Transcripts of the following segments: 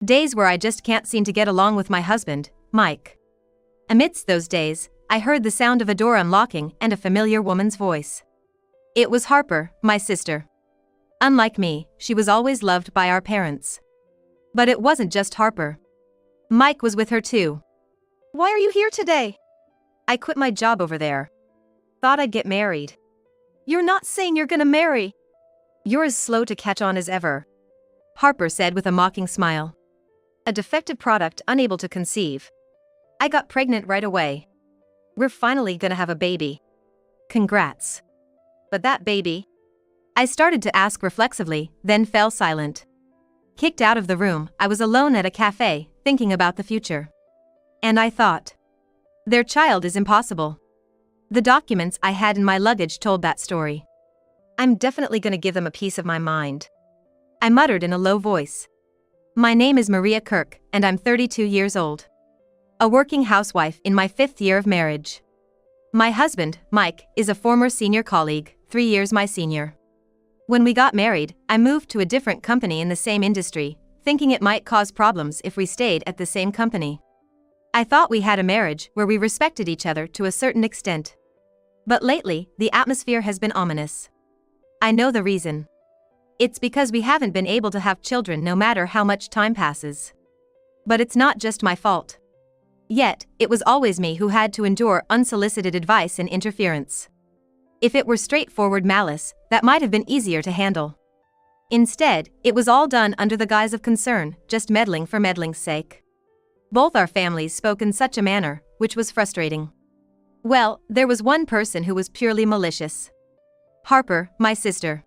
Days where I just can't seem to get along with my husband, Mike. Amidst those days, I heard the sound of a door unlocking and a familiar woman's voice. It was Harper, my sister. Unlike me, she was always loved by our parents. But it wasn't just Harper. Mike was with her too. Why are you here today? I quit my job over there. Thought I'd get married. You're not saying you're gonna marry. You're as slow to catch on as ever, Harper said with a mocking smile. A defective product unable to conceive. I got pregnant right away. We're finally gonna have a baby. Congrats. But that baby? I started to ask reflexively, then fell silent. Kicked out of the room, I was alone at a cafe, thinking about the future. And I thought, their child is impossible. The documents I had in my luggage told that story. I'm definitely gonna give them a piece of my mind. I muttered in a low voice. My name is Maria Kirk, and I'm 32 years old. A working housewife in my 5th year of marriage. My husband, Mike, is a former senior colleague, 3 years my senior. When we got married, I moved to a different company in the same industry, thinking it might cause problems if we stayed at the same company. I thought we had a marriage where we respected each other to a certain extent. But lately, the atmosphere has been ominous. I know the reason. It's because we haven't been able to have children no matter how much time passes. But it's not just my fault. Yet, it was always me who had to endure unsolicited advice and interference. If it were straightforward malice, that might have been easier to handle. Instead, it was all done under the guise of concern, just meddling for meddling's sake. Both our families spoke in such a manner, which was frustrating. Well, there was one person who was purely malicious. Harper, my sister.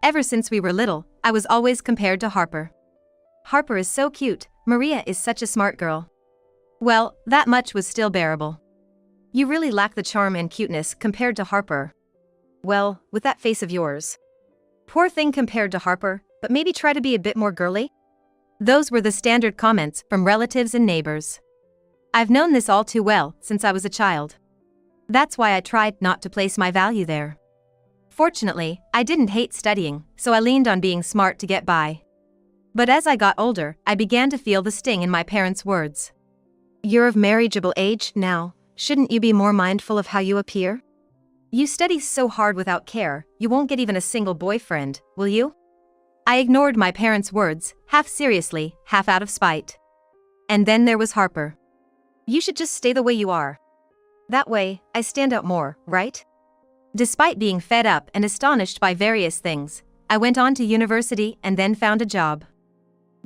Ever since we were little, I was always compared to Harper. Harper is so cute, Maria is such a smart girl. Well, that much was still bearable. You really lack the charm and cuteness compared to Harper. Well, with that face of yours. Poor thing compared to Harper, but maybe try to be a bit more girly? Those were the standard comments from relatives and neighbors. I've known this all too well since I was a child. That's why I tried not to place my value there. Fortunately, I didn't hate studying, so I leaned on being smart to get by. But as I got older, I began to feel the sting in my parents' words. You're of marriageable age now, shouldn't you be more mindful of how you appear? You study so hard without care, you won't get even a single boyfriend, will you? I ignored my parents' words, half seriously, half out of spite. And then there was Harper. You should just stay the way you are. That way, I stand out more, right? Despite being fed up and astonished by various things, I went on to university and then found a job.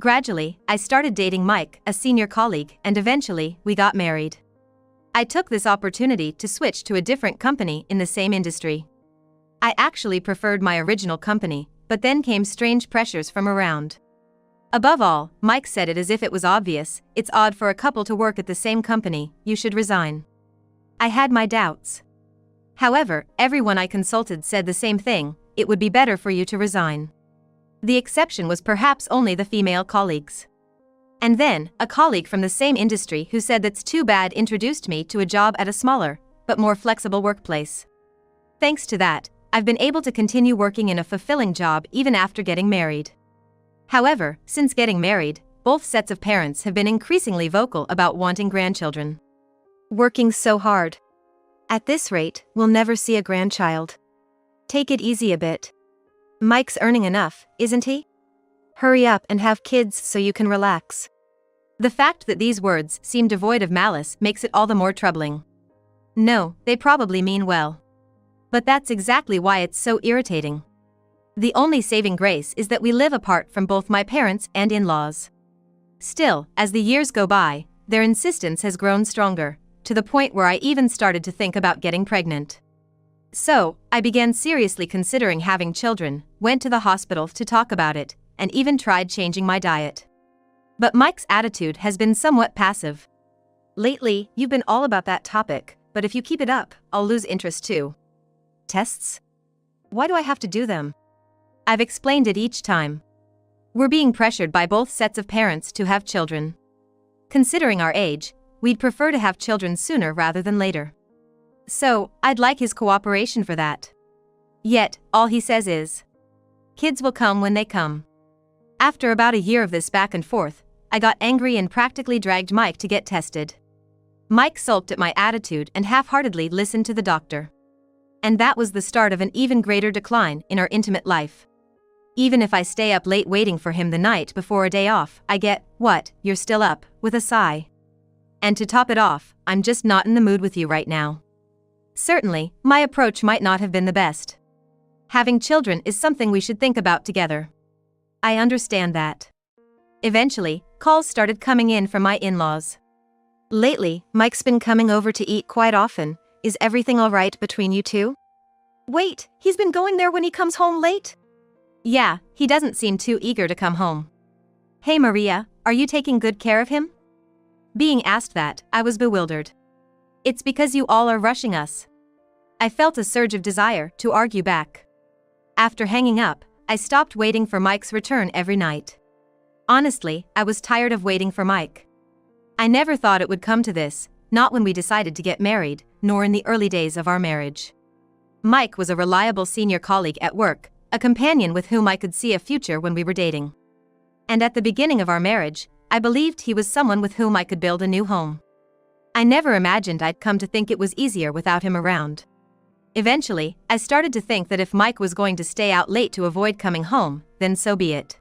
Gradually, I started dating Mike, a senior colleague, and eventually, we got married. I took this opportunity to switch to a different company in the same industry. I actually preferred my original company, but then came strange pressures from around. Above all, Mike said it as if it was obvious, it's odd for a couple to work at the same company, you should resign. I had my doubts. However, everyone I consulted said the same thing, it would be better for you to resign. The exception was perhaps only the female colleagues. And then, a colleague from the same industry who said that's too bad introduced me to a job at a smaller, but more flexible workplace. Thanks to that, I've been able to continue working in a fulfilling job even after getting married. However, since getting married, both sets of parents have been increasingly vocal about wanting grandchildren. Working so hard. At this rate, we'll never see a grandchild. Take it easy a bit. Mike's earning enough, isn't he? Hurry up and have kids so you can relax. The fact that these words seem devoid of malice makes it all the more troubling. No, they probably mean well. But that's exactly why it's so irritating. The only saving grace is that we live apart from both my parents and in-laws. Still, as the years go by, their insistence has grown stronger, to the point where I even started to think about getting pregnant. So, I began seriously considering having children, went to the hospital to talk about it, and even tried changing my diet. But Mike's attitude has been somewhat passive. Lately, you've been all about that topic, but if you keep it up, I'll lose interest too. Tests? Why do I have to do them? I've explained it each time. We're being pressured by both sets of parents to have children. Considering our age, we'd prefer to have children sooner rather than later. So, I'd like his cooperation for that. Yet, all he says is, kids will come when they come. After about a year of this back and forth, I got angry and practically dragged Mike to get tested. Mike sulked at my attitude and half-heartedly listened to the doctor. And that was the start of an even greater decline in our intimate life. Even if I stay up late waiting for him the night before a day off, I get, "What, you're still up," with a sigh. And to top it off, "I'm just not in the mood with you right now." Certainly, my approach might not have been the best. Having children is something we should think about together. I understand that. Eventually, calls started coming in from in in-laws. "Lately, Mike's been coming over to eat quite often. Is everything all right between you two?" Wait, he's been going there when he comes home late? "Yeah, he doesn't seem too eager to come home." "Hey Maria, are you taking good care of him?" Being asked that, I was bewildered. "It's because you all are rushing us." I felt a surge of desire to argue back. After hanging up, I stopped waiting for Mike's return every night. Honestly, I was tired of waiting for Mike. I never thought it would come to this, not when we decided to get married, nor in the early days of our marriage. Mike was a reliable senior colleague at work, a companion with whom I could see a future when we were dating. And at the beginning of our marriage, I believed he was someone with whom I could build a new home. I never imagined I'd come to think it was easier without him around. Eventually, I started to think that if Mike was going to stay out late to avoid coming home, then so be it.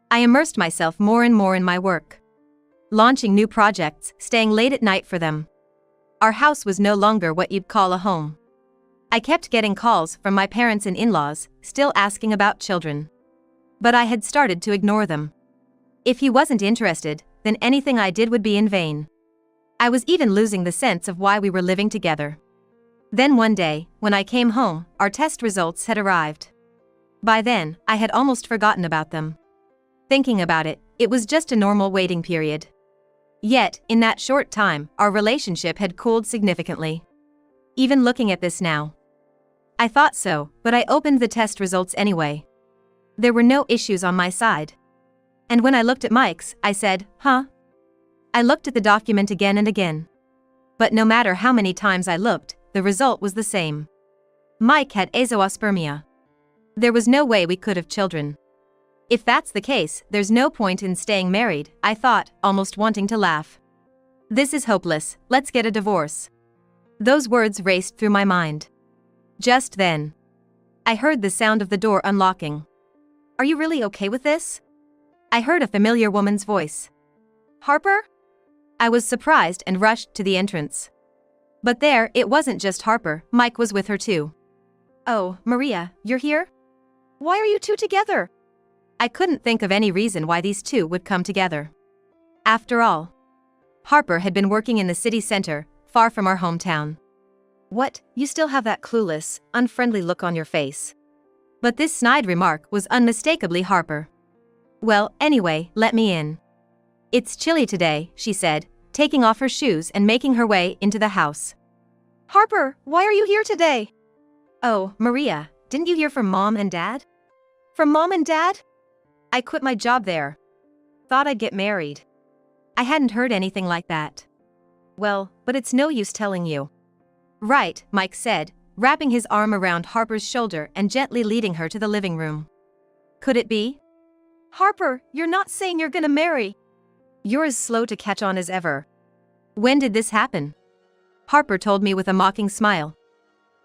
I immersed myself more and more in my work. Launching new projects, staying late at night for them. Our house was no longer what you'd call a home. I kept getting calls from my parents and in-laws, still asking about children. But I had started to ignore them. If he wasn't interested, then anything I did would be in vain. I was even losing the sense of why we were living together. Then one day, when I came home, our test results had arrived. By then, I had almost forgotten about them. Thinking about it, it was just a normal waiting period. Yet, in that short time, our relationship had cooled significantly. Even looking at this now. I thought so, but I opened the test results anyway. There were no issues on my side. And when I looked at Mike's, I said, "Huh?" I looked at the document again and again. But no matter how many times I looked, the result was the same. Mike had azoospermia. There was no way we could have children. If that's the case, there's no point in staying married, I thought, almost wanting to laugh. This is hopeless, let's get a divorce. Those words raced through my mind. Just then, I heard the sound of the door unlocking. "Are you really okay with this?" I heard a familiar woman's voice. "Harper?" I was surprised and rushed to the entrance. But there, it wasn't just Harper, Mike was with her too. "Oh, Maria, you're here?" Why are you two together? I couldn't think of any reason why these two would come together. After all, Harper had been working in the city center, far from our hometown. "What, you still have that clueless, unfriendly look on your face?" But this snide remark was unmistakably Harper. "Well, anyway, let me in. It's chilly today," she said, taking off her shoes and making her way into the house. Harper, why are you here today? "Oh, Maria, didn't you hear from Mom and Dad?" From Mom and Dad? "I quit my job there. Thought I'd get married." I hadn't heard anything like that. "Well, but it's no use telling you." "Right," Mike said, wrapping his arm around Harper's shoulder and gently leading her to the living room. "Could it be?" Harper, you're not saying you're gonna marry. "You're as slow to catch on as ever. When did this happen?" Harper told me with a mocking smile.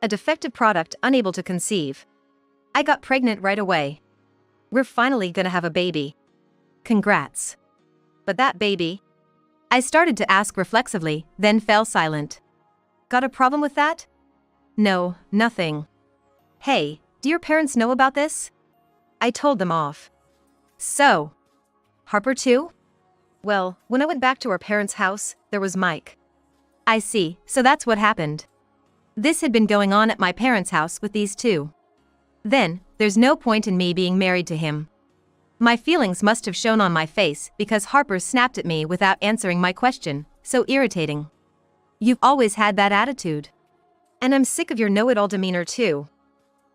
"A defective product unable to conceive. I got pregnant right away. We're finally gonna have a baby. Congrats." "But that baby?" I started to ask reflexively, then fell silent. "Got a problem with that?" "No, nothing." "Hey, do your parents know about this?" I told them off. "So, Harper too?" "Well, when I went back to our parents' house, there was Mike." "I see, so that's what happened." This had been going on at my parents' house with these two. Then, there's no point in me being married to him. My feelings must have shown on my face because Harper snapped at me without answering my question, so irritating. "You've always had that attitude. And I'm sick of your know-it-all demeanor too."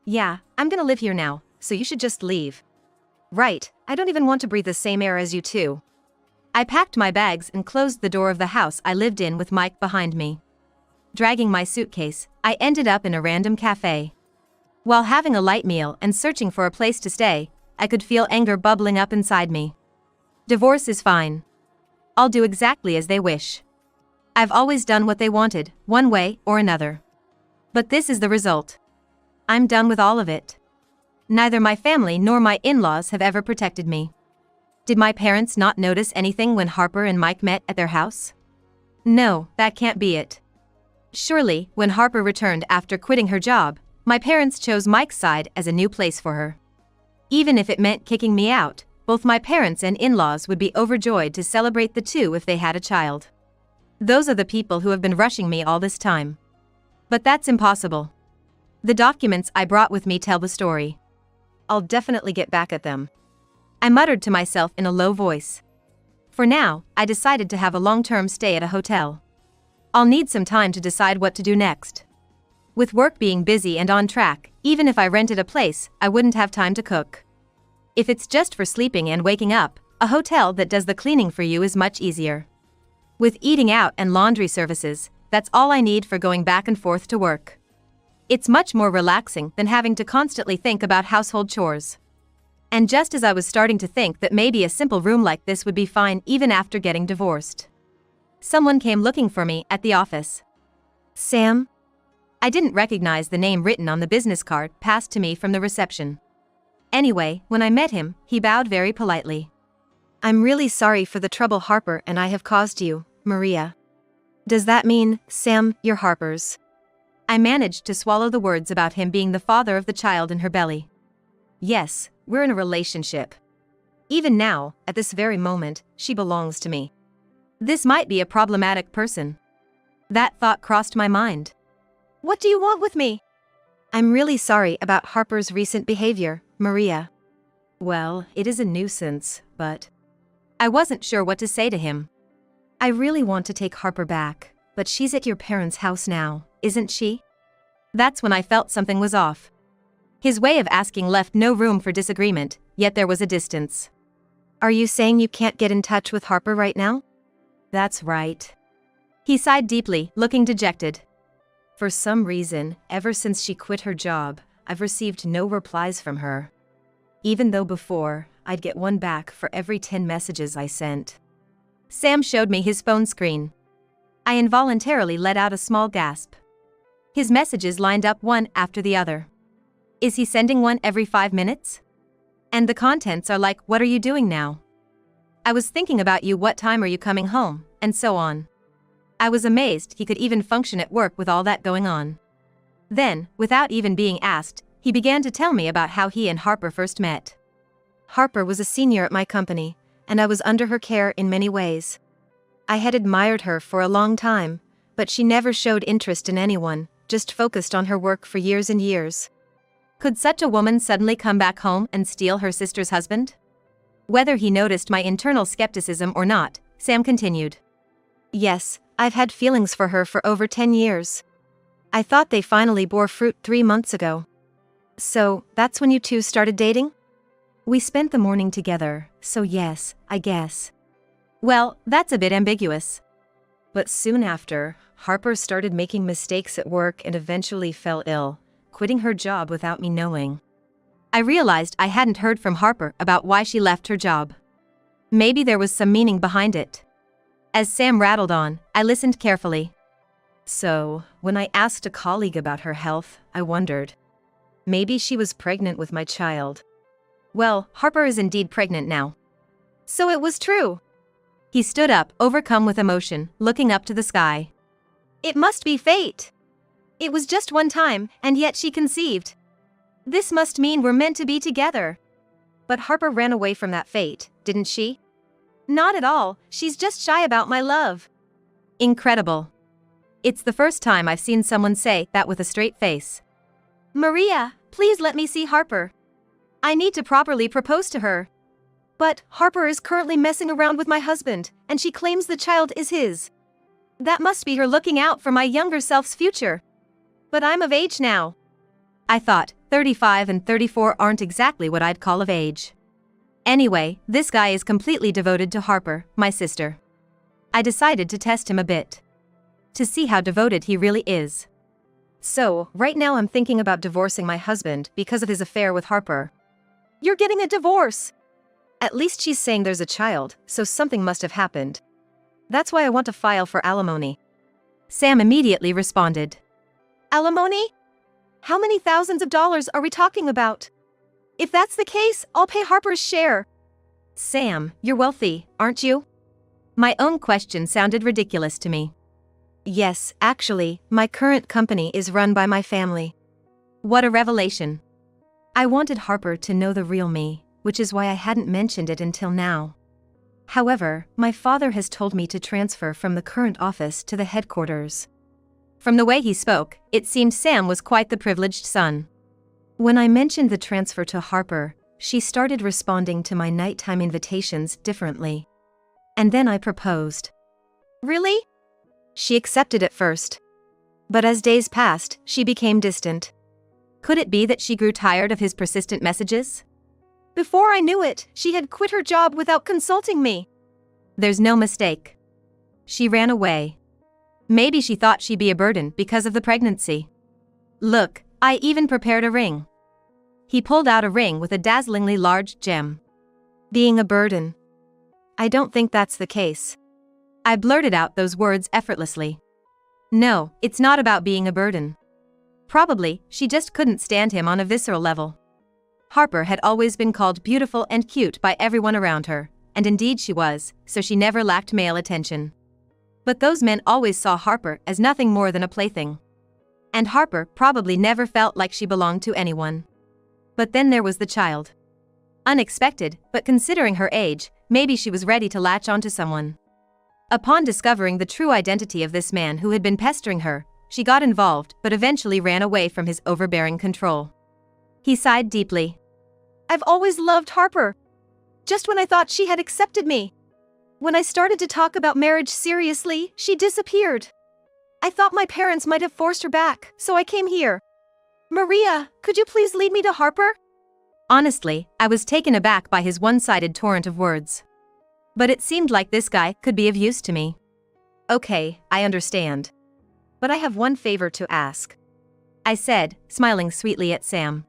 "Yeah, I'm gonna live here now, so you should just leave." "Right, I don't even want to breathe the same air as you two." I packed my bags and closed the door of the house I lived in with Mike behind me. Dragging my suitcase, I ended up in a random cafe. While having a light meal and searching for a place to stay, I could feel anger bubbling up inside me. "Divorce is fine. I'll do exactly as they wish. I've always done what they wanted, one way or another. But this is the result. I'm done with all of it. Neither my family nor my in-laws have ever protected me. Did my parents not notice anything when Harper and Mike met at their house? No, that can't be it. Surely, when Harper returned after quitting her job, my parents chose Mike's side as a new place for her. Even if it meant kicking me out, both my parents and in-laws would be overjoyed to celebrate the two if they had a child. Those are the people who have been rushing me all this time. But that's impossible. The documents I brought with me tell the story. I'll definitely get back at them. I muttered to myself in a low voice. For now, I decided to have a long-term stay at a hotel. I'll need some time to decide what to do next. With work being busy and on track, even if I rented a place, I wouldn't have time to cook. If it's just for sleeping and waking up, a hotel that does the cleaning for you is much easier. With eating out and laundry services, that's all I need for going back and forth to work. It's much more relaxing than having to constantly think about household chores. And just as I was starting to think that maybe a simple room like this would be fine even after getting divorced, someone came looking for me at the office. Sam? I didn't recognize the name written on the business card passed to me from the reception. Anyway, when I met him, he bowed very politely. I'm really sorry for the trouble Harper and I have caused you, Maria. Does that mean, Sam, you're Harper's? I managed to swallow the words about him being the father of the child in her belly. Yes, we're in a relationship. Even now, at this very moment, she belongs to me. This might be a problematic person. That thought crossed my mind. What do you want with me? I'm really sorry about Harper's recent behavior, Maria. Well, it is a nuisance, but I wasn't sure what to say to him. I really want to take Harper back, but she's at your parents' house now, isn't she? That's when I felt something was off. His way of asking left no room for disagreement, yet there was a distance. Are you saying you can't get in touch with Harper right now? That's right. He sighed deeply, looking dejected. For some reason, ever since she quit her job, I've received no replies from her. Even though before, I'd get one back for every 10 messages I sent. Sam showed me his phone screen. I involuntarily let out a small gasp. His messages lined up one after the other. Is he sending one every 5 minutes? And the contents are like, what are you doing now? I was thinking about you, what time are you coming home, and so on. I was amazed he could even function at work with all that going on. Then, without even being asked, he began to tell me about how he and Harper first met. Harper was a senior at my company, and I was under her care in many ways. I had admired her for a long time, but she never showed interest in anyone, just focused on her work for years and years. Could such a woman suddenly come back home and steal her sister's husband? Whether he noticed my internal skepticism or not, Sam continued. Yes, I've had feelings for her for over 10 years. I thought they finally bore fruit 3 months ago. So, that's when you two started dating? We spent the morning together, so yes, I guess. Well, that's a bit ambiguous. But soon after, Harper started making mistakes at work and eventually fell ill, quitting her job without me knowing. I realized I hadn't heard from Harper about why she left her job. Maybe there was some meaning behind it. As Sam rattled on, I listened carefully. So, when I asked a colleague about her health, I wondered. Maybe she was pregnant with my child. Well, Harper is indeed pregnant now. So it was true. He stood up, overcome with emotion, looking up to the sky. It must be fate. It was just one time, and yet she conceived. This must mean we're meant to be together. But Harper ran away from that fate, didn't she? Not at all, she's just shy about my love. Incredible. It's the first time I've seen someone say that with a straight face. Maria, please let me see Harper. I need to properly propose to her. But Harper is currently messing around with my husband, and she claims the child is his. That must be her looking out for my younger self's future. But I'm of age now. I thought, 35 and 34 aren't exactly what I'd call of age. Anyway, this guy is completely devoted to Harper, my sister. I decided to test him a bit. To see how devoted he really is. So, right now I'm thinking about divorcing my husband because of his affair with Harper. You're getting a divorce! At least she's saying there's a child, so something must have happened. That's why I want to file for alimony. Sam immediately responded. Alimony? How many thousands of dollars are we talking about? If that's the case, I'll pay Harper's share. Sam, you're wealthy, aren't you? My own question sounded ridiculous to me. Yes, actually, my current company is run by my family. What a revelation. I wanted Harper to know the real me, which is why I hadn't mentioned it until now. However, my father has told me to transfer from the current office to the headquarters. From the way he spoke, it seemed Sam was quite the privileged son. When I mentioned the transfer to Harper, she started responding to my nighttime invitations differently. And then I proposed. Really? She accepted at first. But as days passed, she became distant. Could it be that she grew tired of his persistent messages? Before I knew it, she had quit her job without consulting me. There's no mistake. She ran away. Maybe she thought she'd be a burden because of the pregnancy. Look, I even prepared a ring. He pulled out a ring with a dazzlingly large gem. Being a burden. I don't think that's the case. I blurted out those words effortlessly. No, it's not about being a burden. Probably, she just couldn't stand him on a visceral level. Harper had always been called beautiful and cute by everyone around her, and indeed she was, so she never lacked male attention. But those men always saw Harper as nothing more than a plaything. And Harper probably never felt like she belonged to anyone. But then there was the child. Unexpected, but considering her age, maybe she was ready to latch onto someone. Upon discovering the true identity of this man who had been pestering her, she got involved but eventually ran away from his overbearing control. He sighed deeply. I've always loved Harper. Just when I thought she had accepted me. When I started to talk about marriage seriously, she disappeared. I thought my parents might have forced her back, so I came here. Maria, could you please lead me to Harper? Honestly, I was taken aback by his one-sided torrent of words. But it seemed like this guy could be of use to me. Okay, I understand. But I have one favor to ask. I said, smiling sweetly at Sam.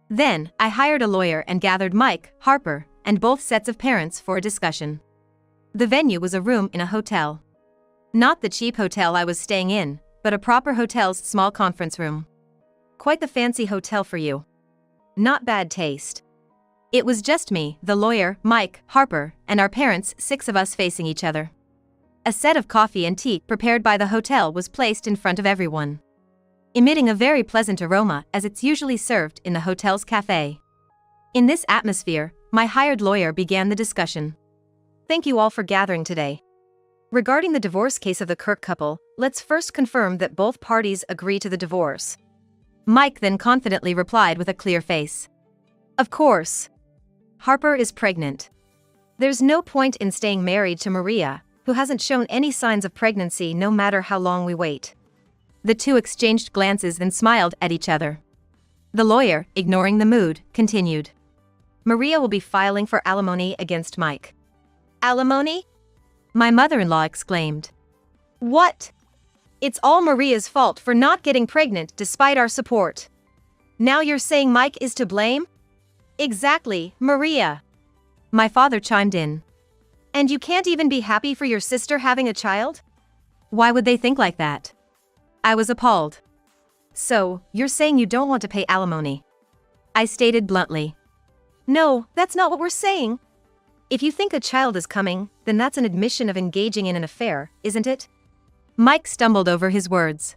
Then, I hired a lawyer and gathered Mike, Harper, and both sets of parents for a discussion. The venue was a room in a hotel. Not the cheap hotel I was staying in, but a proper hotel's small conference room. Quite the fancy hotel for you. Not bad taste. It was just me, the lawyer, Mike, Harper, and our parents, 6 of us facing each other. A set of coffee and tea prepared by the hotel was placed in front of everyone, emitting a very pleasant aroma as it's usually served in the hotel's cafe. In this atmosphere, my hired lawyer began the discussion. Thank you all for gathering today. Regarding the divorce case of the Kirk couple, let's first confirm that both parties agree to the divorce. Mike then confidently replied with a clear face. Of course. Harper is pregnant. There's no point in staying married to Maria, who hasn't shown any signs of pregnancy no matter how long we wait. The two exchanged glances then smiled at each other. The lawyer, ignoring the mood, continued. Maria will be filing for alimony against Mike. Alimony? My mother-in-law exclaimed. What? It's all Maria's fault for not getting pregnant despite our support. Now you're saying Mike is to blame? Exactly, Maria. My father chimed in. And you can't even be happy for your sister having a child? Why would they think like that? I was appalled. So, you're saying you don't want to pay alimony? I stated bluntly. No, that's not what we're saying. If you think a child is coming, then that's an admission of engaging in an affair, isn't it? Mike stumbled over his words.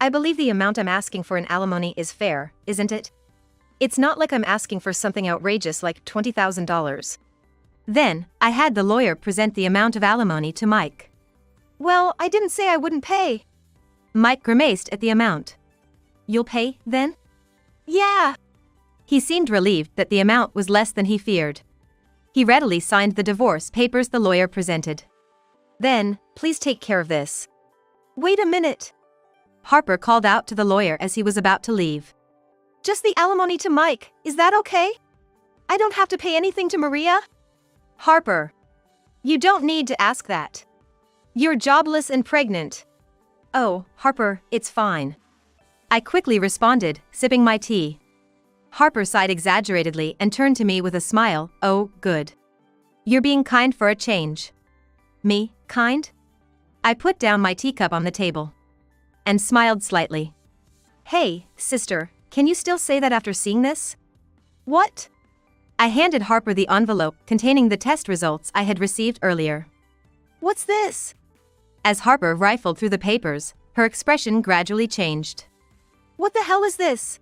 I believe the amount I'm asking for in alimony is fair, isn't it? It's not like I'm asking for something outrageous like $20,000. Then, I had the lawyer present the amount of alimony to Mike. Well, I didn't say I wouldn't pay. Mike grimaced at the amount. You'll pay, then? Yeah. He seemed relieved that the amount was less than he feared. He readily signed the divorce papers the lawyer presented. Then, please take care of this. Wait a minute. Harper called out to the lawyer as he was about to leave. Just the alimony to Mike, is that okay? I don't have to pay anything to Maria? Harper. You don't need to ask that. You're jobless and pregnant. Oh, Harper, it's fine. I quickly responded, sipping my tea. Harper sighed exaggeratedly and turned to me with a smile. Oh, good. You're being kind for a change. Me, kind? I put down my teacup on the table and smiled slightly. Hey, sister, can you still say that after seeing this? What? I handed Harper the envelope containing the test results I had received earlier. What's this? As Harper rifled through the papers, her expression gradually changed. What the hell is this?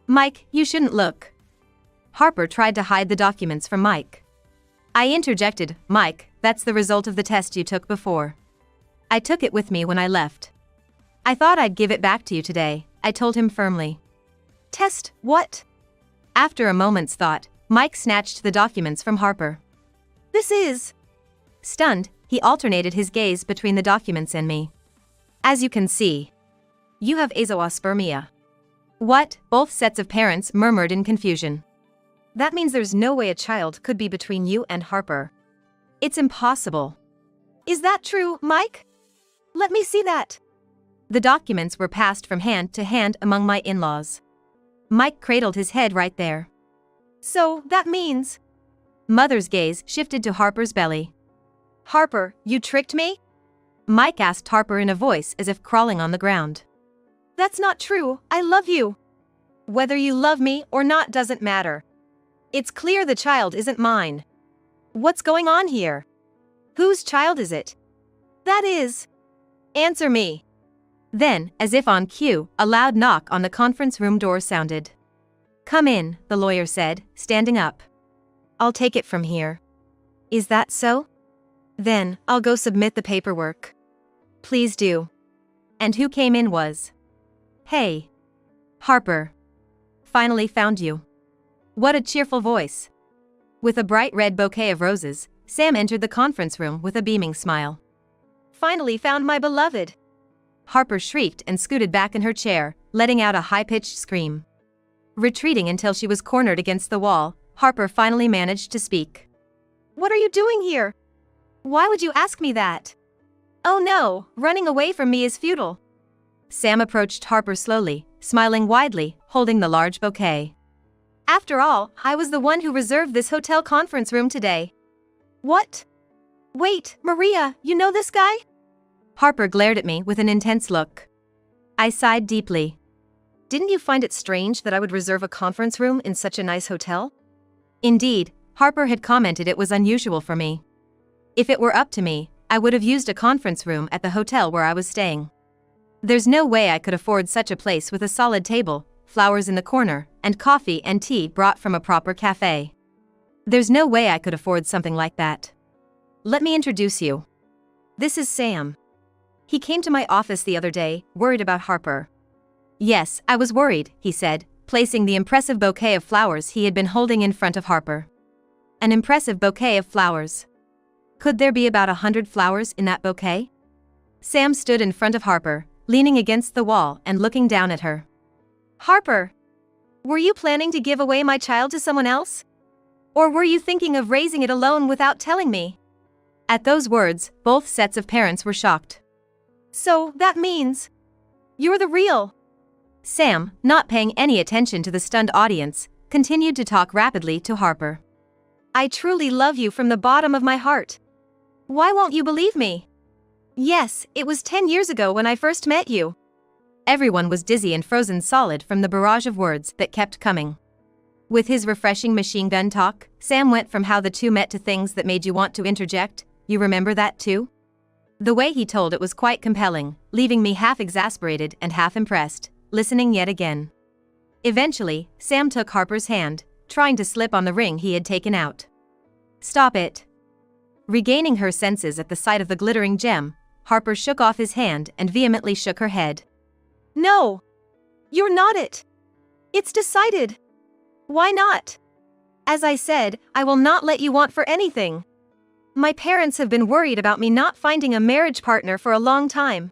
Mike, you shouldn't look. Harper tried to hide the documents from Mike. I interjected, Mike, that's the result of the test you took before. I took it with me when I left. I thought I'd give it back to you today, I told him firmly. Test, what? After a moment's thought, Mike snatched the documents from Harper. This is... Stunned, he alternated his gaze between the documents and me. As you can see, you have azoospermia. What? Both sets of parents murmured in confusion. That means there's no way a child could be between you and Harper. It's impossible. Is that true, Mike? Let me see that. The documents were passed from hand to hand among my in-laws. Mike cradled his head right there. So, that means... Mother's gaze shifted to Harper's belly. Harper, you tricked me? Mike asked Harper in a voice as if crawling on the ground. That's not true, I love you. Whether you love me or not doesn't matter. It's clear the child isn't mine. What's going on here? Whose child is it? That is... Answer me. Then, as if on cue, a loud knock on the conference room door sounded. Come in, the lawyer said, standing up. I'll take it from here. Is that so? Then, I'll go submit the paperwork. Please do. And who came in was... Hey. Harper. Finally found you. What a cheerful voice. With a bright red bouquet of roses, Sam entered the conference room with a beaming smile. Finally found my beloved. Harper shrieked and scooted back in her chair, letting out a high-pitched scream. Retreating until she was cornered against the wall, Harper finally managed to speak. What are you doing here? Why would you ask me that? Oh no, running away from me is futile. Sam approached Harper slowly, smiling widely, holding the large bouquet. After all, I was the one who reserved this hotel conference room today. What? Wait, Maria, you know this guy? Harper glared at me with an intense look. I sighed deeply. Didn't you find it strange that I would reserve a conference room in such a nice hotel? Indeed, Harper had commented it was unusual for me. If it were up to me, I would have used a conference room at the hotel where I was staying. There's no way I could afford such a place with a solid table, flowers in the corner, and coffee and tea brought from a proper cafe. There's no way I could afford something like that. Let me introduce you. This is Sam. He came to my office the other day, worried about Harper. Yes, I was worried, he said, placing the impressive bouquet of flowers he had been holding in front of Harper. An impressive bouquet of flowers. Could there be about 100 flowers in that bouquet? Sam stood in front of Harper, leaning against the wall and looking down at her. Harper, were you planning to give away my child to someone else? Or were you thinking of raising it alone without telling me? At those words, both sets of parents were shocked. So, that means... You're the real... Sam, not paying any attention to the stunned audience, continued to talk rapidly to Harper. I truly love you from the bottom of my heart. Why won't you believe me? Yes, it was 10 years ago when I first met you. Everyone was dizzy and frozen solid from the barrage of words that kept coming. With his refreshing machine gun talk, Sam went from how the two met to things that made you want to interject. You remember that too? The way he told it was quite compelling, leaving me half exasperated and half impressed, listening yet again. Eventually, Sam took Harper's hand, trying to slip on the ring he had taken out. Stop it. Regaining her senses at the sight of the glittering gem, Harper shook off his hand and vehemently shook her head. No! You're not it! It's decided! Why not? As I said, I will not let you want for anything. My parents have been worried about me not finding a marriage partner for a long time.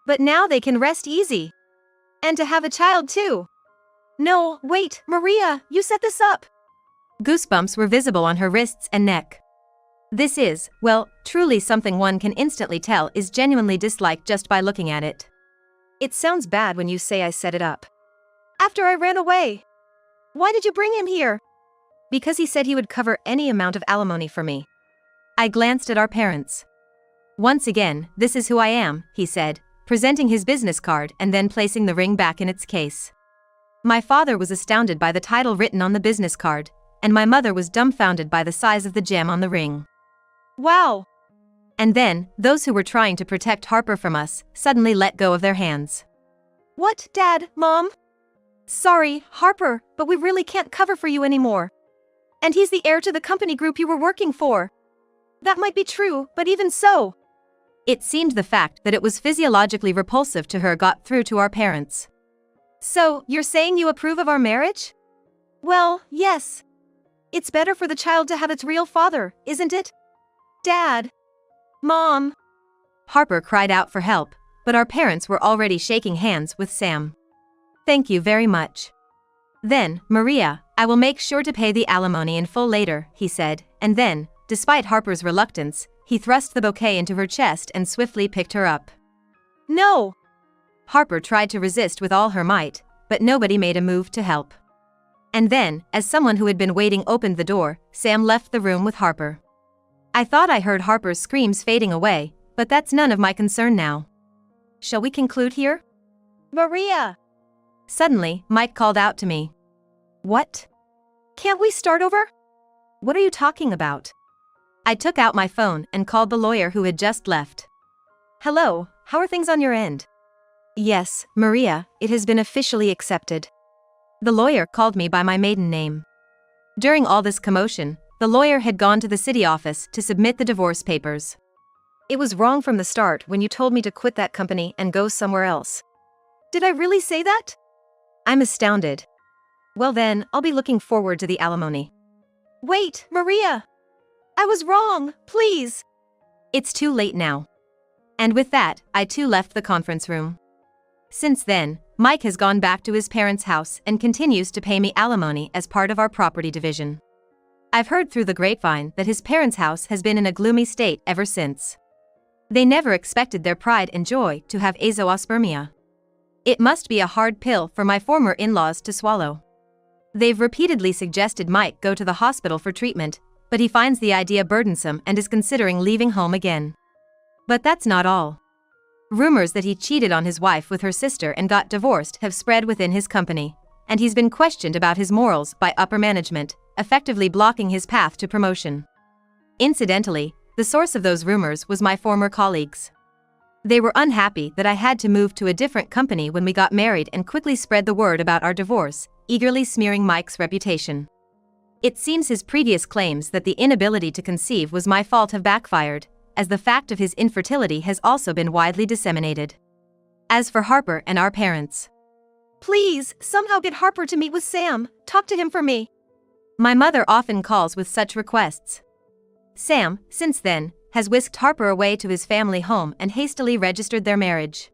But now they can rest easy. And to have a child too. No, wait, Maria, you set this up. Goosebumps were visible on her wrists and neck. This is, well, truly something one can instantly tell is genuinely disliked just by looking at it. It sounds bad when you say I set it up. After I ran away. Why did you bring him here? Because he said he would cover any amount of alimony for me. I glanced at our parents. "Once again, this is who I am," he said, presenting his business card and then placing the ring back in its case. My father was astounded by the title written on the business card, and my mother was dumbfounded by the size of the gem on the ring. Wow! And then, those who were trying to protect Harper from us suddenly let go of their hands. What, Dad, Mom? Sorry, Harper, but we really can't cover for you anymore. And he's the heir to the company group you were working for. That might be true, but even so. It seemed the fact that it was physiologically repulsive to her got through to our parents. So, you're saying you approve of our marriage? Well, yes. It's better for the child to have its real father, isn't it? Dad. Mom. Harper cried out for help, but our parents were already shaking hands with Sam. "Thank you very much." "Then, Maria, I will make sure to pay the alimony in full later," he said, and then, despite Harper's reluctance, he thrust the bouquet into her chest and swiftly picked her up. No! Harper tried to resist with all her might, but nobody made a move to help. And then, as someone who had been waiting opened the door, Sam left the room with Harper. I thought I heard Harper's screams fading away, but that's none of my concern now. Shall we conclude here? Maria! Suddenly, Mike called out to me. "What? Can't we start over? What are you talking about?" I took out my phone and called the lawyer who had just left. "Hello, how are things on your end?" "Yes, Maria, it has been officially accepted." The lawyer called me by my maiden name. During all this commotion, the lawyer had gone to the city office to submit the divorce papers. "It was wrong from the start when you told me to quit that company and go somewhere else." "Did I really say that?" I'm astounded. "Well then, I'll be looking forward to the alimony." "Wait, Maria! I was wrong, please." "It's too late now." And with that, I too left the conference room. Since then, Mike has gone back to his parents' house and continues to pay me alimony as part of our property division. I've heard through the grapevine that his parents' house has been in a gloomy state ever since. They never expected their pride and joy to have azoospermia. It must be a hard pill for my former in-laws to swallow. They've repeatedly suggested Mike go to the hospital for treatment, but he finds the idea burdensome and is considering leaving home again. But that's not all. Rumors that he cheated on his wife with her sister and got divorced have spread within his company, and he's been questioned about his morals by upper management, effectively blocking his path to promotion. Incidentally, the source of those rumors was my former colleagues. They were unhappy that I had to move to a different company when we got married and quickly spread the word about our divorce, eagerly smearing Mike's reputation. It seems his previous claims that the inability to conceive was my fault have backfired, as the fact of his infertility has also been widely disseminated. As for Harper and our parents, "Please, somehow get Harper to meet with Sam. Talk to him for me." my mother often calls with such requests. Sam, since then, has whisked Harper away to his family home and hastily registered their marriage.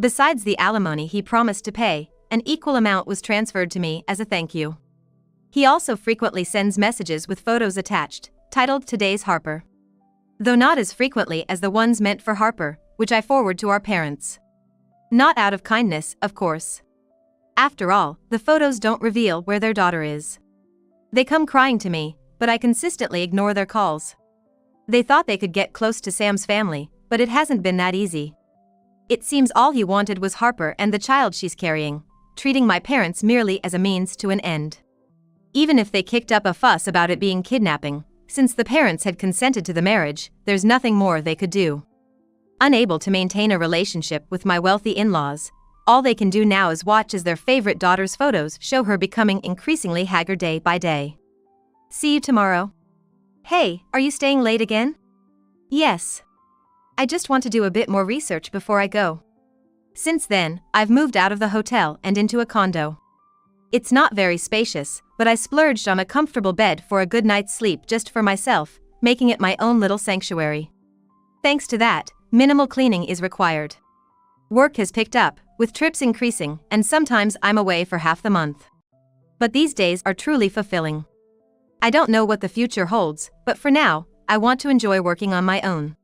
Besides the alimony he promised to pay, an equal amount was transferred to me as a thank you. He also frequently sends messages with photos attached, titled "Today's Harper." Though not as frequently as the ones meant for Harper, which I forward to our parents. Not out of kindness, of course. After all, the photos don't reveal where their daughter is. They come crying to me, but I consistently ignore their calls. They thought they could get close to Sam's family, but it hasn't been that easy. It seems all he wanted was Harper and the child she's carrying, treating my parents merely as a means to an end. Even if they kicked up a fuss about it being kidnapping, since the parents had consented to the marriage, there's nothing more they could do. Unable to maintain a relationship with my wealthy in-laws, all they can do now is watch as their favorite daughter's photos show her becoming increasingly haggard day by day. See you tomorrow. Hey, are you staying late again? Yes. I just want to do a bit more research before I go. Since then, I've moved out of the hotel and into a condo. It's not very spacious, but I splurged on a comfortable bed for a good night's sleep just for myself, making it my own little sanctuary. Thanks to that, minimal cleaning is required. Work has picked up, with trips increasing, and sometimes I'm away for half the month. But these days are truly fulfilling. I don't know what the future holds, but for now, I want to enjoy working on my own.